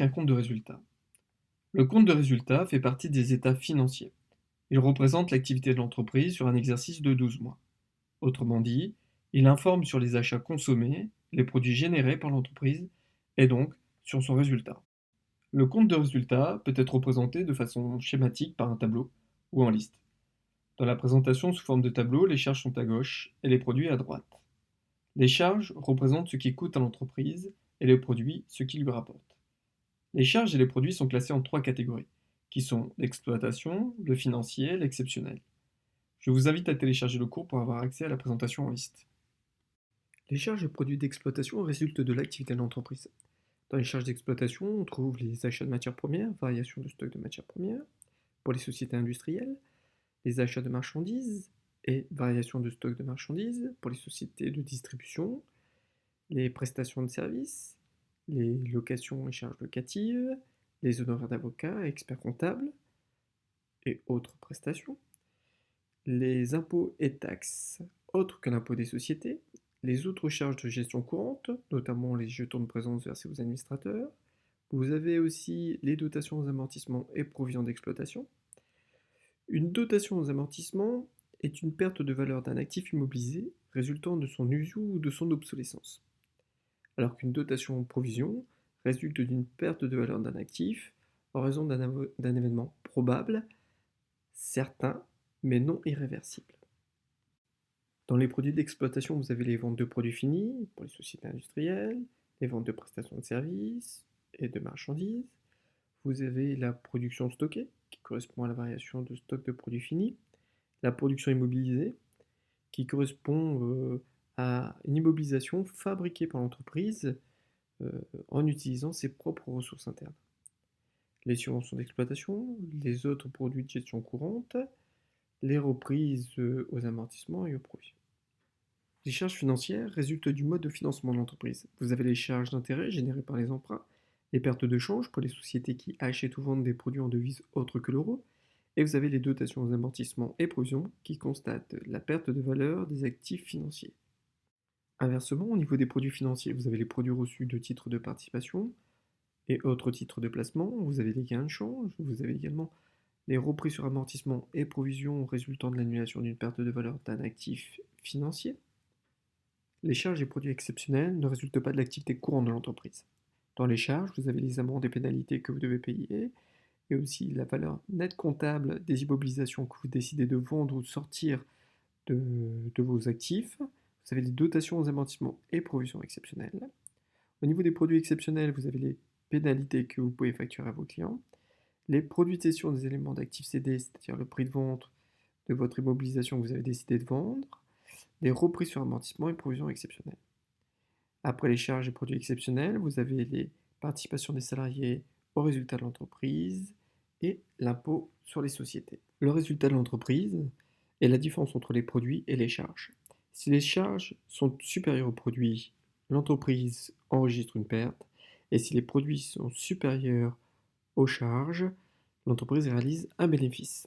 un compte de résultat? Le compte de résultat fait partie des états financiers. Il représente l'activité de l'entreprise sur un exercice de 12 mois. Autrement dit, il informe sur les achats consommés, les produits générés par l'entreprise et donc sur son résultat. Le compte de résultat peut être représenté de façon schématique par un tableau ou en liste. Dans la présentation sous forme de tableau, les charges sont à gauche et les produits à droite. Les charges représentent ce qui coûte à l'entreprise et les produits ce qui lui rapporte. Les charges et les produits sont classés en trois catégories, qui sont l'exploitation, le financier, l'exceptionnel. Je vous invite à télécharger le cours pour avoir accès à la présentation en liste. Les charges et produits d'exploitation résultent de l'activité de l'entreprise. Dans les charges d'exploitation, on trouve les achats de matières premières, variation de stock de matières premières, pour les sociétés industrielles, les achats de marchandises et variation de stock de marchandises pour les sociétés de distribution, les prestations de services, les locations et charges locatives, les honoraires d'avocats, experts comptables et autres prestations, les impôts et taxes autres que l'impôt des sociétés, les autres charges de gestion courante, notamment les jetons de présence versés aux administrateurs. Vous avez aussi les dotations aux amortissements et provisions d'exploitation. Une dotation aux amortissements est une perte de valeur d'un actif immobilisé résultant de son usure ou de son obsolescence, alors qu'une dotation aux provisions résulte d'une perte de valeur d'un actif en raison d'un événement probable, certain, mais non irréversible. Dans les produits d'exploitation, vous avez les ventes de produits finis pour les sociétés industrielles, les ventes de prestations de services et de marchandises. Vous avez la production stockée, qui correspond à la variation de stock de produits finis. La production immobilisée, qui correspond à une immobilisation fabriquée par l'entreprise euh, en utilisant ses propres ressources internes. Les subventions d'exploitation, les autres produits de gestion courante, les reprises aux amortissements et aux provisions. Les charges financières résultent du mode de financement de l'entreprise. Vous avez les charges d'intérêt générées par les emprunts, les pertes de change pour les sociétés qui achètent ou vendent des produits en devises autres que l'euro, et vous avez les dotations aux amortissements et provisions qui constatent la perte de valeur des actifs financiers. Inversement, au niveau des produits financiers, vous avez les produits reçus de titres de participation et autres titres de placement, vous avez les gains de change, vous avez également les repris sur amortissement et provisions résultant de l'annulation d'une perte de valeur d'un actif financier. Les charges et produits exceptionnels ne résultent pas de l'activité courante de l'entreprise. Dans les charges, vous avez les amendes et pénalités que vous devez payer, et aussi la valeur nette comptable des immobilisations que vous décidez de vendre ou de sortir de vos actifs. Vous avez les dotations aux amortissements et provisions exceptionnelles. Au niveau des produits exceptionnels, vous avez les pénalités que vous pouvez facturer à vos clients, les produits de cession des éléments d'actifs cédés, c'est-à-dire le prix de vente de votre immobilisation que vous avez décidé de vendre, des repris sur amortissement et provisions exceptionnelles. Après les charges et produits exceptionnels, vous avez les participations des salariés au résultat de l'entreprise et l'impôt sur les sociétés. Le résultat de l'entreprise est la différence entre les produits et les charges. Si les charges sont supérieures aux produits, l'entreprise enregistre une perte, et si les produits sont supérieurs aux charges, l'entreprise réalise un bénéfice.